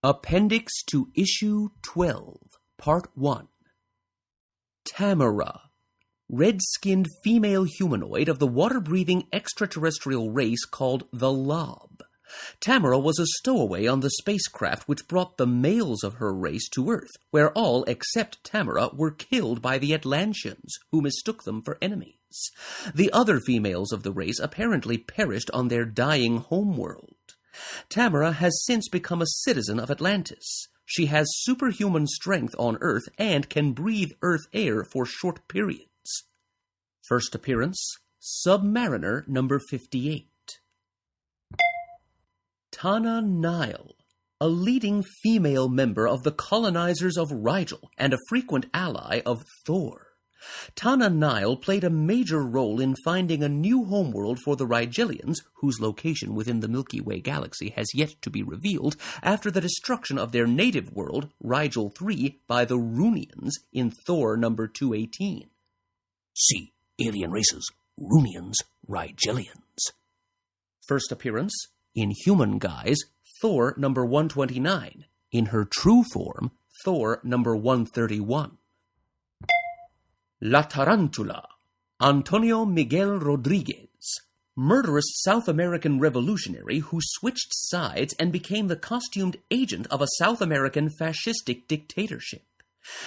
Appendix to Issue 12, Part 1. Tamara, red-skinned female humanoid of the water-breathing extraterrestrial race called the Lob. Tamara was a stowaway on the spacecraft which brought the males of her race to Earth, where all except Tamara were killed by the Atlanteans, who mistook them for enemies. The other females of the race apparently perished on their dying homeworld. Tamara has since become a citizen of Atlantis. She has superhuman strength on Earth and can breathe Earth air for short periods. First appearance, Submariner number 58. Tana Nile, a leading female member of the colonizers of Rigel and a frequent ally of Thor. Tana Nile played a major role in finding a new homeworld for the Rigelians, whose location within the Milky Way galaxy has yet to be revealed after the destruction of their native world, Rigel 3, by the Runians in Thor number 218. See alien races, Runians, Rigelians. First appearance, in human guise, Thor number 129. In her true form, Thor number 131. La Tarantula, Antonio Miguel Rodriguez, murderous South American revolutionary who switched sides and became the costumed agent of a South American fascistic dictatorship.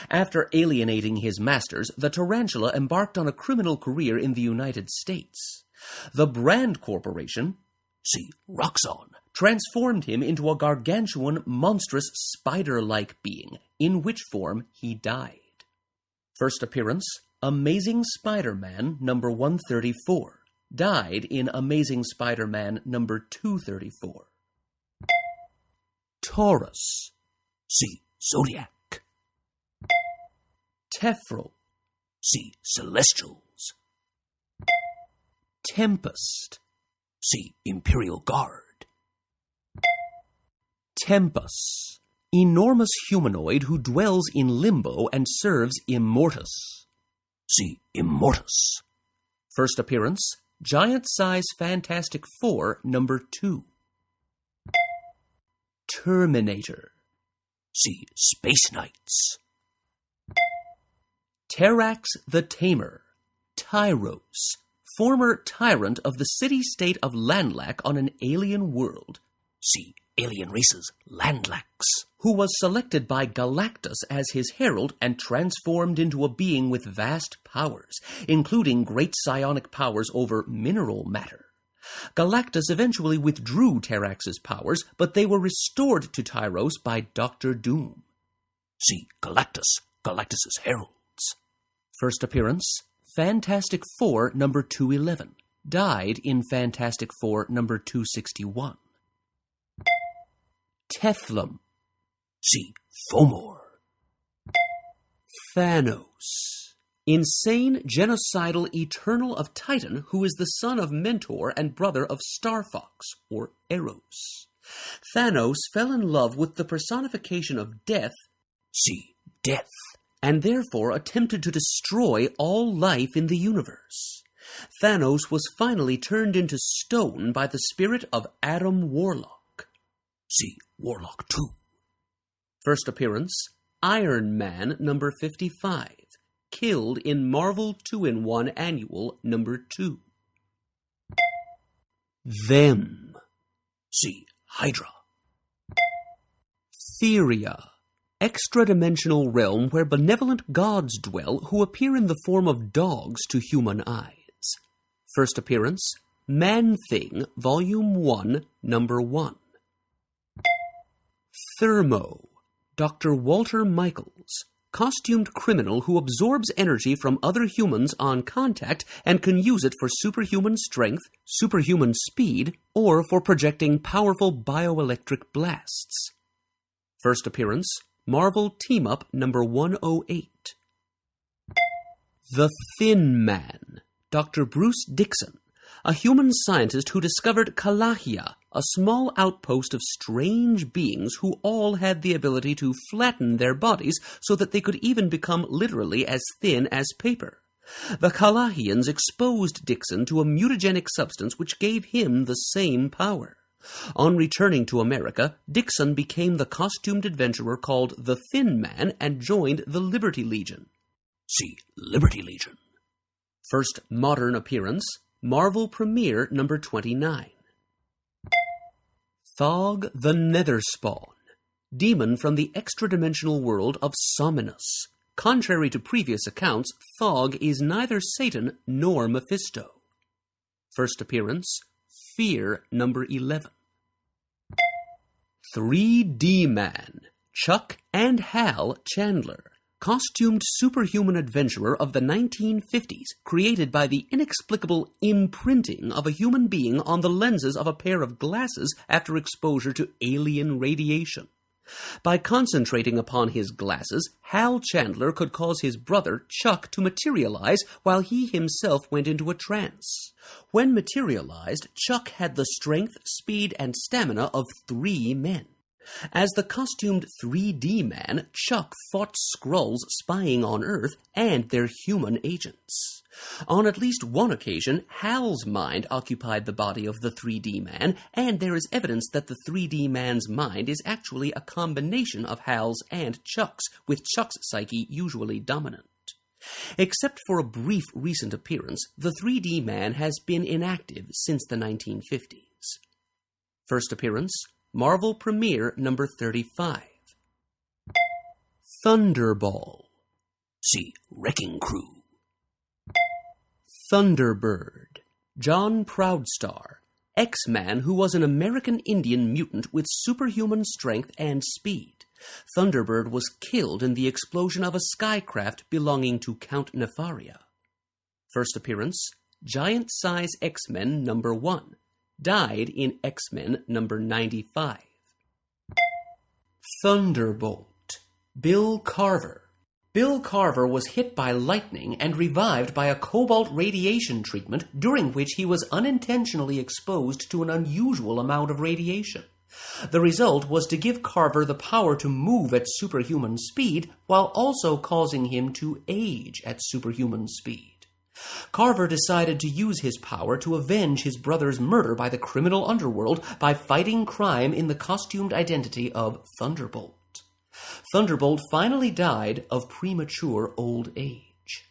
After alienating his masters, the tarantula embarked on a criminal career in the United States. The Brand Corporation, see Roxxon, transformed him into a gargantuan, monstrous, spider-like being, in which form he died. First appearance, Amazing Spider-Man number 134. Died in Amazing Spider-Man number 234. Taurus. See Zodiac. Tefrel. See Celestials. Tempest. See Imperial Guard. Tempus. Enormous humanoid who dwells in limbo and serves Immortus. See Immortus. First appearance, giant-size Fantastic Four number 2. Terminator. See Space Knights. Terrax the Tamer. Tyros, former tyrant of the city-state of Landlac on an alien world. See alien races, Landlax. Who was selected by Galactus as his herald and transformed into a being with vast powers, including great psionic powers over mineral matter. Galactus eventually withdrew Terrax's powers, but they were restored to Tyros by Dr. Doom. See Galactus, Galactus's heralds. First appearance, Fantastic Four number 211. Died in Fantastic Four number 261. Teflum. See Fomor. Thanos. Insane, genocidal Eternal of Titan who is the son of Mentor and brother of Star Fox, or Eros. Thanos fell in love with the personification of death, see Death, and therefore attempted to destroy all life in the universe. Thanos was finally turned into stone by the spirit of Adam Warlock. See Warlock 2. First appearance, Iron Man number 55. Killed in Marvel 2-in-1 Annual number 2. Them. See Hydra. Theria. Extra-dimensional realm where benevolent gods dwell who appear in the form of dogs to human eyes. First appearance, Man-Thing, Volume 1, number 1. Thermo. Dr. Walter Michaels, costumed criminal who absorbs energy from other humans on contact and can use it for superhuman strength, superhuman speed, or for projecting powerful bioelectric blasts. First appearance, Marvel Team-Up number 108. The Thin Man, Dr. Bruce Dixon, a human scientist who discovered Kalahia, a small outpost of strange beings who all had the ability to flatten their bodies so that they could even become literally as thin as paper. The Kalahians exposed Dixon to a mutagenic substance which gave him the same power. On returning to America, Dixon became the costumed adventurer called the Thin Man and joined the Liberty Legion. See Liberty Legion. First modern appearance, Marvel Premiere number 29. Thog the Netherspawn, demon from the extra-dimensional world of Somnus. Contrary to previous accounts, Thog is neither Satan nor Mephisto. First appearance, Fear number 11. 3D Man, Chuck and Hal Chandler. Costumed superhuman adventurer of the 1950s, created by the inexplicable imprinting of a human being on the lenses of a pair of glasses after exposure to alien radiation. By concentrating upon his glasses, Hal Chandler could cause his brother, Chuck, to materialize while he himself went into a trance. When materialized, Chuck had the strength, speed, and stamina of 3 men. As the costumed 3D man, Chuck fought Skrulls spying on Earth and their human agents. On at least one occasion, Hal's mind occupied the body of the 3D man, and there is evidence that the 3D man's mind is actually a combination of Hal's and Chuck's, with Chuck's psyche usually dominant. Except for a brief recent appearance, the 3D man has been inactive since the 1950s. First appearance, Marvel Premiere number 35. Thunderball. See Wrecking Crew. Thunderbird. John Proudstar, X-Man who was an American Indian mutant with superhuman strength and speed. Thunderbird was killed in the explosion of a skycraft belonging to Count Nefaria. First appearance, Giant Size X-Men number 1. Died in X-Men number 95. Thunderbolt. Bill Carver. Bill Carver was hit by lightning and revived by a cobalt radiation treatment during which he was unintentionally exposed to an unusual amount of radiation. The result was to give Carver the power to move at superhuman speed while also causing him to age at superhuman speed. Carver decided to use his power to avenge his brother's murder by the criminal underworld by fighting crime in the costumed identity of Thunderbolt. Thunderbolt finally died of premature old age.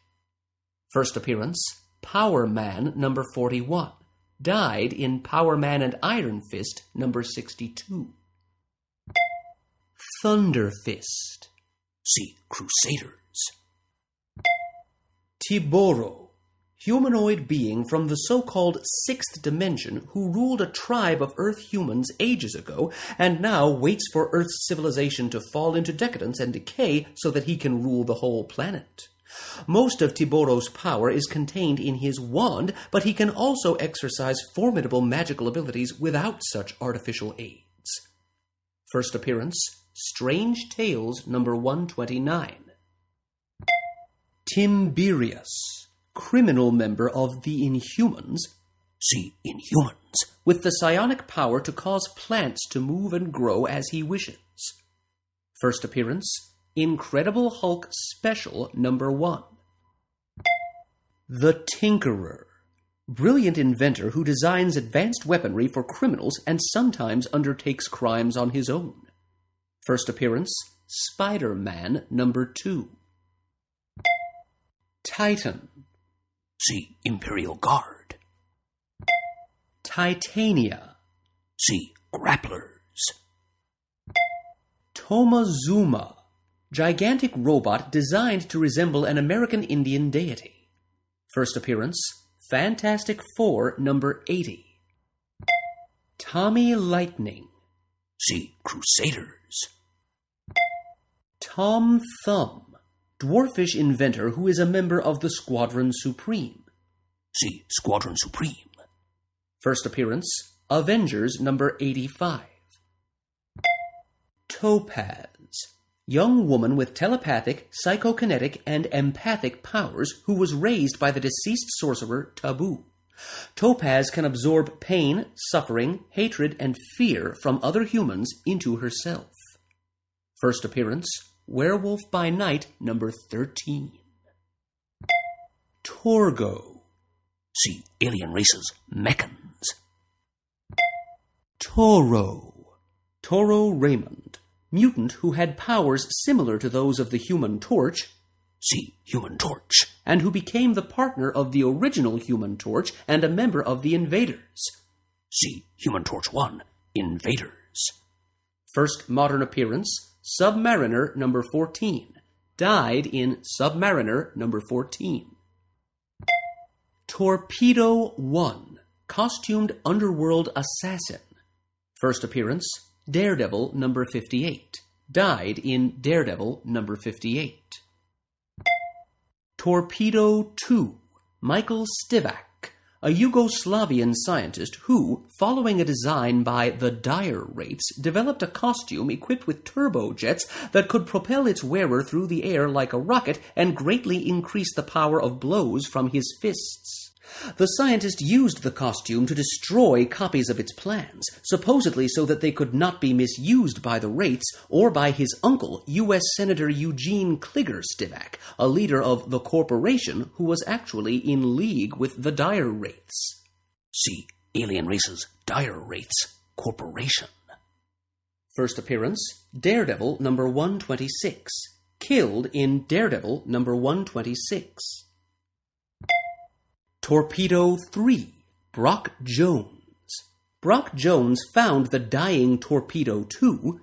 First appearance, Power Man number 41. Died in Power Man and Iron Fist number 62. Thunder Fist. See Crusaders. Tiboro. Humanoid being from the so-called sixth dimension who ruled a tribe of Earth humans ages ago and now waits for Earth's civilization to fall into decadence and decay so that he can rule the whole planet. Most of Tiboro's power is contained in his wand, but he can also exercise formidable magical abilities without such artificial aids. First appearance, Strange Tales number 129. Timberius. Criminal member of the Inhumans, see Inhumans, with the psionic power to cause plants to move and grow as he wishes. First appearance, Incredible Hulk Special number 1. The Tinkerer. Brilliant inventor who designs advanced weaponry for criminals and sometimes undertakes crimes on his own. First appearance, Spider-Man number 2. Titan. See Imperial Guard. Titania. See Grapplers. Tomazuma. Gigantic robot designed to resemble an American Indian deity. First appearance, Fantastic Four number 80. Tommy Lightning. See Crusaders. Tom Thumb. Dwarfish inventor who is a member of the Squadron Supreme. See Squadron Supreme. First appearance, Avengers number 85. Topaz. Young woman with telepathic, psychokinetic, and empathic powers who was raised by the deceased sorcerer Taboo. Topaz can absorb pain, suffering, hatred, and fear from other humans into herself. First appearance, Werewolf by Night number 13. Torgo. See Alien Races Mechans. Toro. Toro Raymond, mutant who had powers similar to those of the Human Torch. See Human Torch. And who became the partner of the original Human Torch and a member of the Invaders. See Human Torch 1, Invaders. First modern appearance, Submariner number 14. Died in Submariner number 14. Torpedo 1. Costumed underworld assassin. First appearance, Daredevil number 58. Died in Daredevil number 58. Torpedo 2. Michael Stivak, a Yugoslavian scientist who, following a design by the Dire Wraiths, developed a costume equipped with turbojets that could propel its wearer through the air like a rocket and greatly increase the power of blows from his fists. The scientist used the costume to destroy copies of its plans, supposedly so that they could not be misused by the Wraiths or by his uncle, U.S. Senator Eugene Cligger Stivak, a leader of the Corporation who was actually in league with the Dire Wraiths. See Alien Races, Dire Wraiths, Corporation. First appearance, Daredevil number 126. Killed in Daredevil number 126. Torpedo 3. Brock Jones. Brock Jones found the dying Torpedo 2,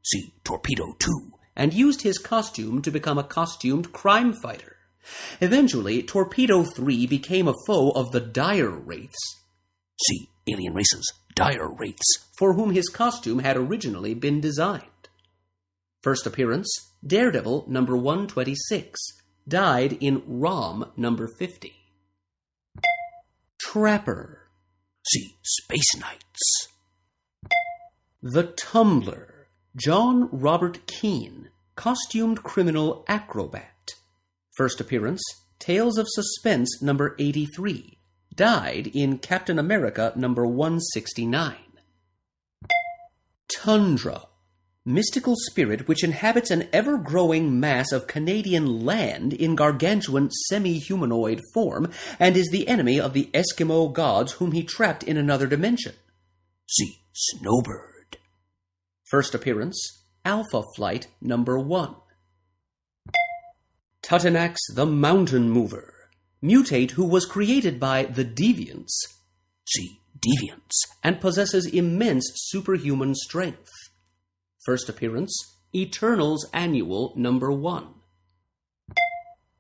see Torpedo 2, and used his costume to become a costumed crime fighter. Eventually, Torpedo 3 became a foe of the Dire Wraiths, see Alien Races, Dire Wraiths, for whom his costume had originally been designed. First appearance, Daredevil number 126. Died in ROM number 50. Trapper. See Space Knights. The Tumbler. John Robert Keane, costumed criminal acrobat. First appearance, Tales of Suspense number 83. Died in Captain America number 169. Tundra. Mystical spirit which inhabits an ever-growing mass of Canadian land in gargantuan semi-humanoid form and is the enemy of the Eskimo gods whom he trapped in another dimension. See Snowbird. First appearance, Alpha Flight number 1. Tutanax the Mountain Mover, mutate who was created by the Deviants. See Deviants. And possesses immense superhuman strength. First appearance, Eternals Annual number 1.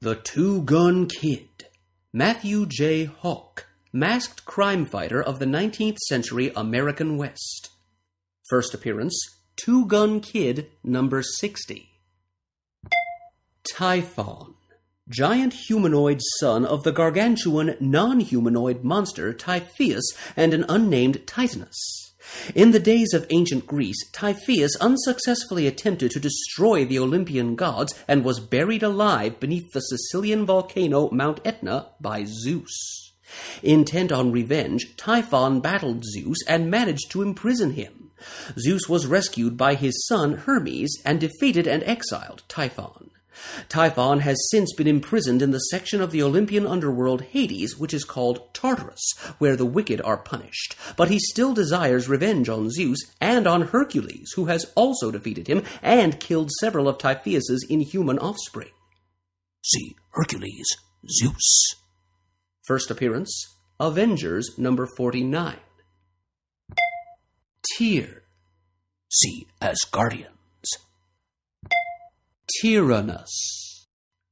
The Two-Gun Kid. Matthew J. Hawk, masked crime fighter of the 19th century American West. First appearance, Two-Gun Kid number 60. Typhon. Giant humanoid son of the gargantuan non-humanoid monster Typhoeus and an unnamed Titanus. In the days of ancient Greece, Typhoeus unsuccessfully attempted to destroy the Olympian gods and was buried alive beneath the Sicilian volcano Mount Etna by Zeus. Intent on revenge, Typhon battled Zeus and managed to imprison him. Zeus was rescued by his son Hermes and defeated and exiled Typhon. Typhon has since been imprisoned in the section of the Olympian underworld Hades, which is called Tartarus, where the wicked are punished. But he still desires revenge on Zeus and on Hercules, who has also defeated him and killed several of Typhoeus' inhuman offspring. See Hercules, Zeus. First appearance, Avengers number 49. Tyr. See Asgardians. Tyrannus.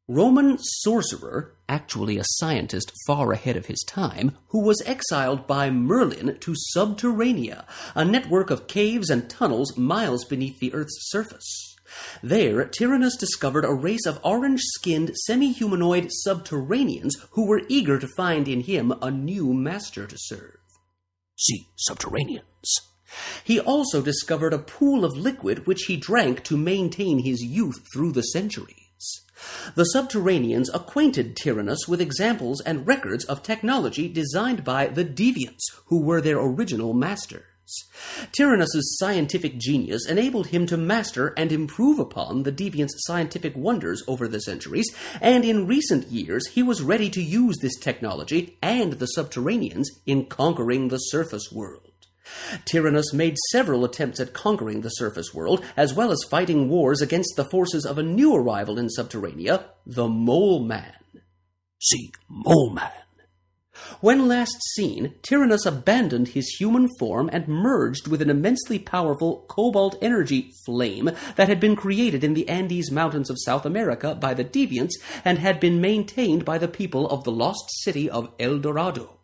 Roman sorcerer, actually a scientist far ahead of his time, who was exiled by Merlin to Subterranea, a network of caves and tunnels miles beneath the Earth's surface. There, Tyrannus discovered a race of orange-skinned, semi-humanoid subterraneans who were eager to find in him a new master to serve. See Subterraneans. He also discovered a pool of liquid which he drank to maintain his youth through the centuries. The Subterraneans acquainted Tyrannus with examples and records of technology designed by the Deviants, who were their original masters. Tyrannus's scientific genius enabled him to master and improve upon the Deviants' scientific wonders over the centuries, and in recent years he was ready to use this technology and the Subterraneans in conquering the surface world. Tyrannus made several attempts at conquering the surface world, as well as fighting wars against the forces of a new arrival in Subterranea, the Mole Man. See, Mole Man. When last seen, Tyrannus abandoned his human form and merged with an immensely powerful cobalt energy flame that had been created in the Andes Mountains of South America by the Deviants and had been maintained by the people of the lost city of El Dorado.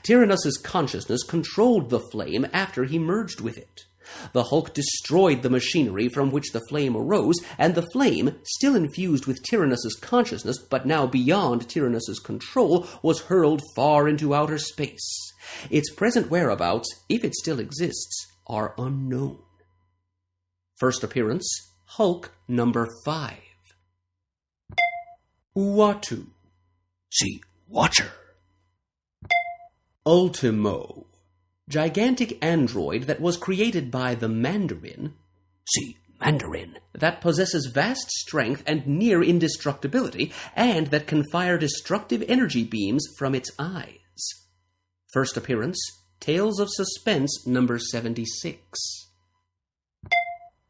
Tyrannus's consciousness controlled the flame after he merged with it. The Hulk destroyed the machinery from which the flame arose, and the flame, still infused with Tyrannus's consciousness but now beyond Tyrannus's control, was hurled far into outer space. Its present whereabouts, if it still exists, are unknown. First appearance, Hulk number 5. Uatu. See, Watcher. Ultimo. Gigantic android that was created by the Mandarin. See, Mandarin. That possesses vast strength and near indestructibility, and that can fire destructive energy beams from its eyes. First appearance, Tales of Suspense number 76.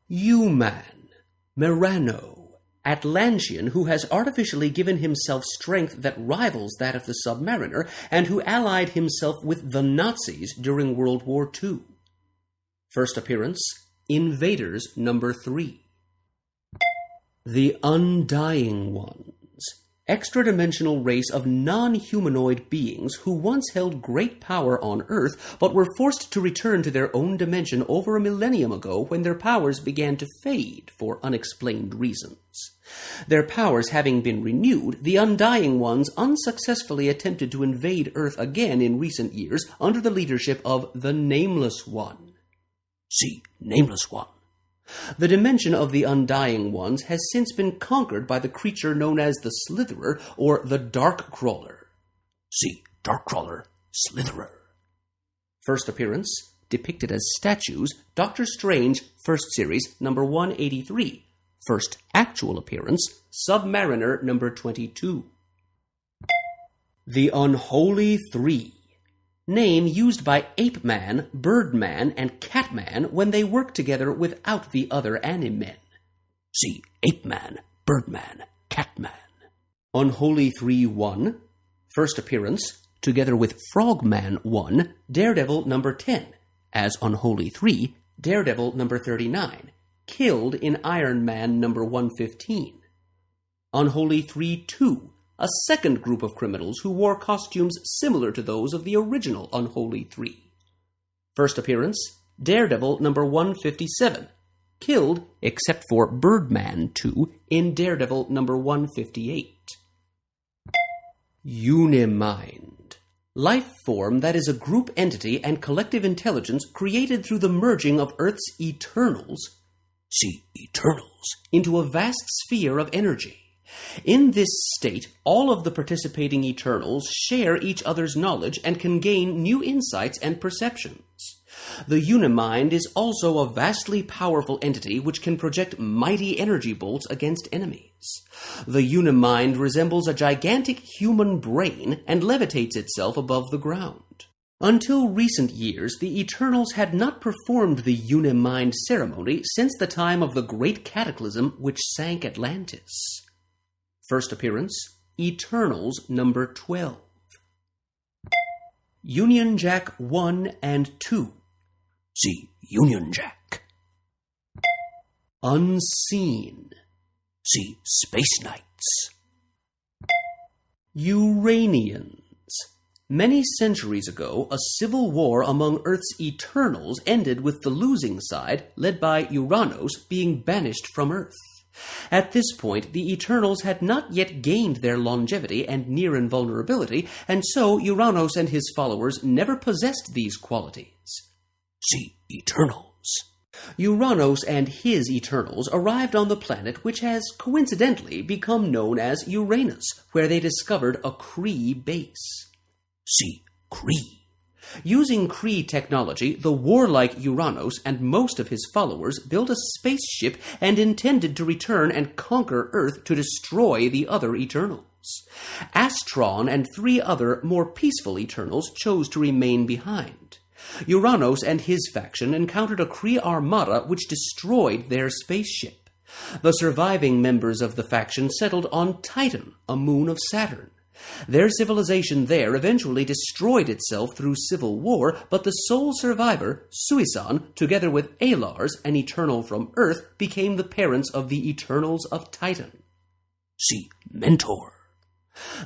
U-Man. Mirano. Atlantean who has artificially given himself strength that rivals that of the Submariner, and who allied himself with the Nazis during World War II. First appearance, Invaders number 3. The Undying Ones. Extra-dimensional race of non-humanoid beings who once held great power on Earth, but were forced to return to their own dimension over a millennium ago when their powers began to fade for unexplained reasons. Their powers having been renewed, the Undying Ones unsuccessfully attempted to invade Earth again in recent years under the leadership of the Nameless One. See, Nameless One. The dimension of the Undying Ones has since been conquered by the creature known as the Slitherer, or the Dark Crawler. See, Darkcrawler, Slitherer. First appearance, depicted as statues, Doctor Strange, First Series, number 183. First actual appearance, Submariner number 22. The Unholy Three. Name used by Ape-Man, Birdman, and Catman when they work together without the other Animen. See, Ape-Man, Birdman, Catman. Unholy 3-1. First appearance, together with Frogman 1, Daredevil number 10. As Unholy 3, Daredevil number 39. Killed in Iron Man number 115. Unholy 3-2. A second group of criminals who wore costumes similar to those of the original Unholy 3. First appearance, Daredevil number 157. Killed, except for Birdman 2, in Daredevil number 158. Unimind. Life form that is a group entity and collective intelligence created through the merging of Earth's Eternals, see Eternals, into a vast sphere of energy. In this state, all of the participating Eternals share each other's knowledge and can gain new insights and perceptions. The Unimind is also a vastly powerful entity which can project mighty energy bolts against enemies. The Unimind resembles a gigantic human brain and levitates itself above the ground. Until recent years, the Eternals had not performed the Unimind ceremony since the time of the Great Cataclysm which sank Atlantis. First appearance, Eternals number 12. Union Jack 1 and 2. See Union Jack. Unseen. See Space Knights. Uranians. Many centuries ago, a civil war among Earth's Eternals ended with the losing side, led by Uranos, being banished from Earth. At this point, the Eternals had not yet gained their longevity and near invulnerability, and so Uranos and his followers never possessed these qualities. See Eternals. Uranos and his Eternals arrived on the planet which has coincidentally become known as Uranus, where they discovered a Kree base. See Kree. Using Kree technology, the warlike Uranos and most of his followers built a spaceship and intended to return and conquer Earth to destroy the other Eternals. Astron and 3 other, more peaceful Eternals chose to remain behind. Uranos and his faction encountered a Kree armada which destroyed their spaceship. The surviving members of the faction settled on Titan, a moon of Saturn. Their civilization there eventually destroyed itself through civil war, but the sole survivor, Suisan, together with Alars, an Eternal from Earth, became the parents of the Eternals of Titan. See Mentor.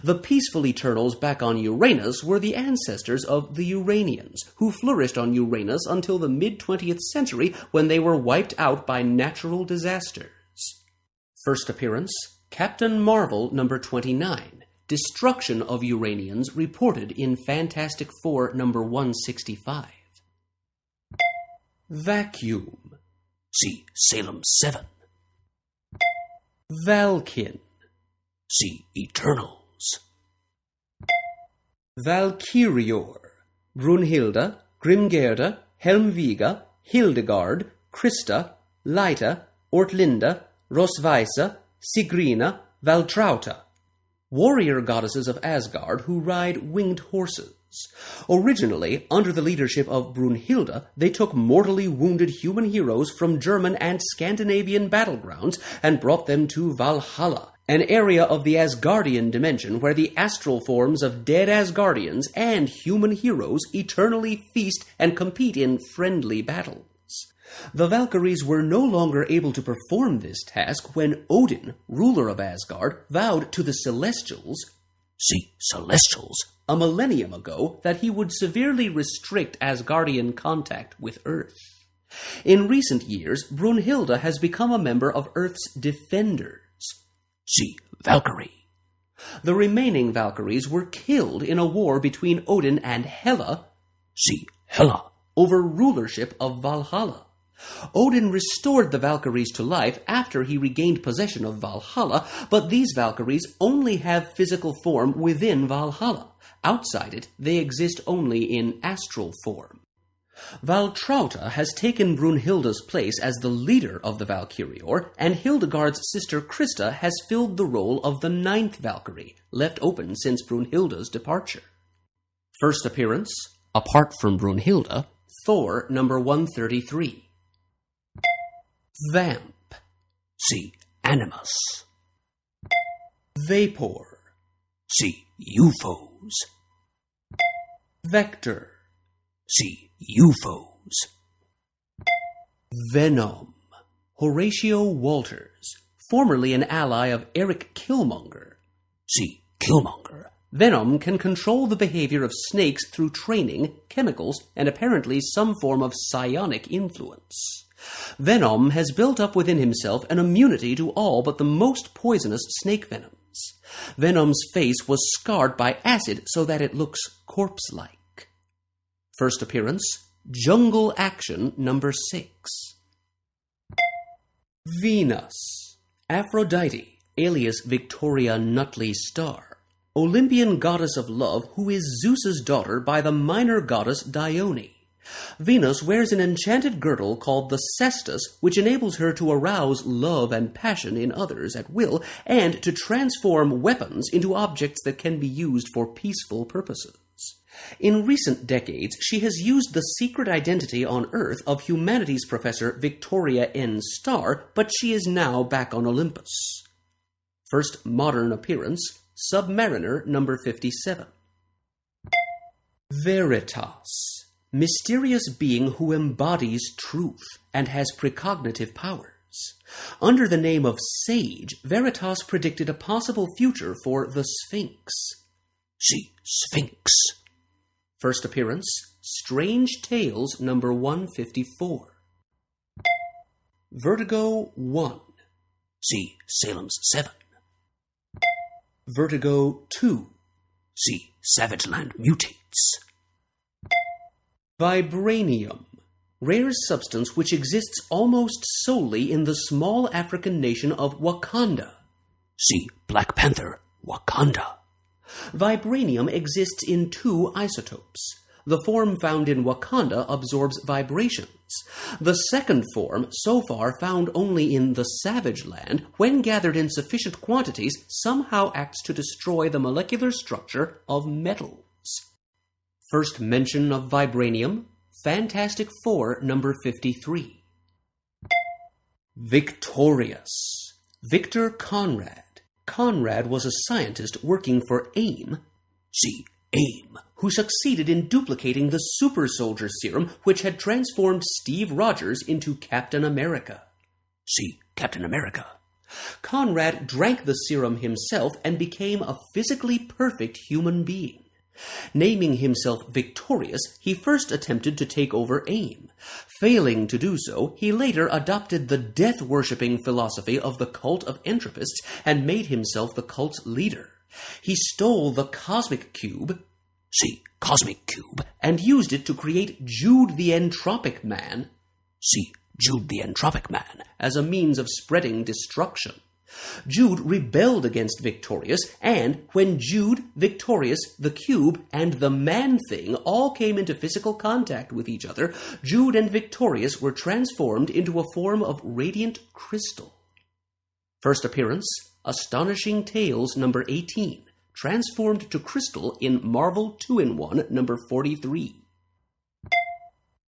The peaceful Eternals back on Uranus were the ancestors of the Uranians, who flourished on Uranus until the mid-20th century when they were wiped out by natural disasters. First appearance, Captain Marvel number 29. Destruction of Uranians reported in Fantastic Four number 165. Vacuum. See Salem 7. Valkin. See Eternals. Valkyrior. Brunhilde, Grimgerda, Helmviga, Hildegard, Krista, Leita, Ortlinda, Rosweisa, Sigrina, Valtrauta. Warrior goddesses of Asgard who ride winged horses. Originally, under the leadership of Brunhilde, they took mortally wounded human heroes from German and Scandinavian battlegrounds and brought them to Valhalla, an area of the Asgardian dimension where the astral forms of dead Asgardians and human heroes eternally feast and compete in friendly battles. The Valkyries were no longer able to perform this task when Odin, ruler of Asgard, vowed to the Celestials, see Celestials, a millennium ago that he would severely restrict Asgardian contact with Earth. In recent years, Brunhilde has become a member of Earth's Defenders. See Valkyrie. The remaining Valkyries were killed in a war between Odin and Hela, see Hela, over rulership of Valhalla. Odin restored the Valkyries to life after he regained possession of Valhalla, but these Valkyries only have physical form within Valhalla. Outside it, they exist only in astral form. Valtrauta has taken Brunhilde's place as the leader of the Valkyrior, and Hildegard's sister Krista has filled the role of the 9th Valkyrie, left open since Brunhilde's departure. First appearance, apart from Brunhilde, Thor number 133. Vamp. See Animus. Vapor. See UFOs. Vector. See UFOs. Venom. Horatio Walters, formerly an ally of Eric Killmonger. See Killmonger. Venom can control the behavior of snakes through training, chemicals, and apparently some form of psionic influence. Venom has built up within himself an immunity to all but the most poisonous snake venoms. Venom's face was scarred by acid so that it looks corpse-like. First appearance, Jungle Action number 6. Venus. Aphrodite, alias Victoria Nutley Star, Olympian goddess of love who is Zeus's daughter by the minor goddess Dione. Venus wears an enchanted girdle called the cestus, which enables her to arouse love and passion in others at will, and to transform weapons into objects that can be used for peaceful purposes. In recent decades, she has used the secret identity on Earth of humanities professor Victoria N. Starr, but she is now back on Olympus. First modern appearance, Submariner number 57. Veritas. Mysterious being who embodies truth and has precognitive powers. Under the name of Sage, Veritas predicted a possible future for the Sphinx. See Sphinx. First appearance, Strange Tales number 154. Vertigo 1. See Salem's 7. Vertigo 2. See Savage Land Mutates. Vibranium, rare substance which exists almost solely in the small African nation of Wakanda. See Black Panther, Wakanda. Vibranium exists in 2 isotopes. The form found in Wakanda absorbs vibrations. The second form, so far found only in the Savage Land, when gathered in sufficient quantities, somehow acts to destroy the molecular structure of metals. First mention of vibranium, Fantastic Four number 53. Victorious. Victor Conrad. Conrad was a scientist working for AIM. See, AIM. Who succeeded in duplicating the super soldier serum which had transformed Steve Rogers into Captain America. See, Captain America. Conrad drank the serum himself and became a physically perfect human being. Naming himself Victorious, he first attempted to take over AIM. Failing to do so, he later adopted the death-worshipping philosophy of the cult of entropists and made himself the cult's leader. He stole the cosmic cube, See, Cosmic Cube, and used it to create Jude the Entropic Man, See, Jude the Entropic Man, as a means of spreading destruction. Jude rebelled against Victorious, and when Jude, Victorious, the Cube, and the Man-Thing all came into physical contact with each other, Jude and Victorious were transformed into a form of radiant crystal. First appearance, Astonishing Tales number 18, transformed to crystal in Marvel 2-in-1 number 43.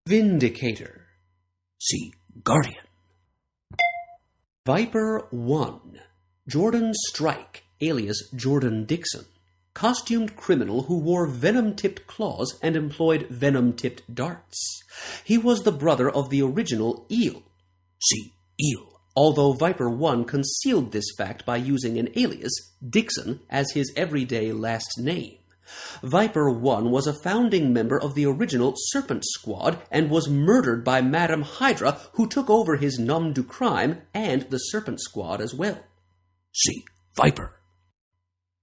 Vindicator. See, Guardian. Viper 1. Jordan Strike, alias Jordan Dixon. Costumed criminal who wore venom-tipped claws and employed venom-tipped darts. He was the brother of the original Eel. See, Eel. Although Viper 1 concealed this fact by using an alias, Dixon, as his everyday last name. Viper 1 was a founding member of the original Serpent Squad and was murdered by Madame Hydra, who took over his nom de crime and the Serpent Squad as well. See, Viper.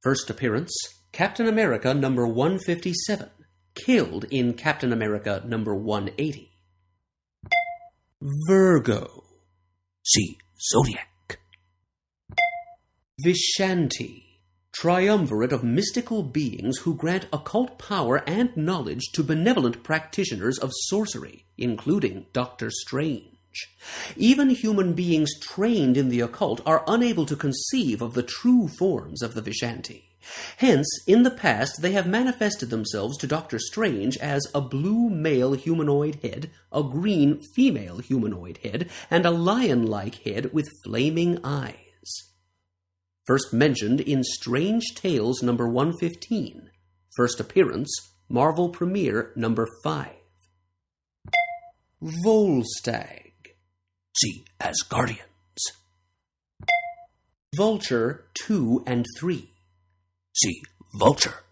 First appearance, Captain America number 157, killed in Captain America number 180. Virgo. See, Zodiac. Vishanti. Triumvirate of mystical beings who grant occult power and knowledge to benevolent practitioners of sorcery, including Dr. Strange. Even human beings trained in the occult are unable to conceive of the true forms of the Vishanti. Hence, in the past, they have manifested themselves to Dr. Strange as a blue male humanoid head, a green female humanoid head, and a lion-like head with flaming eyes. First mentioned in Strange Tales number 115. First appearance, Marvel Premiere number 5. Volstagg. See, as Guardians. Vulture 2 and 3. See, Vulture.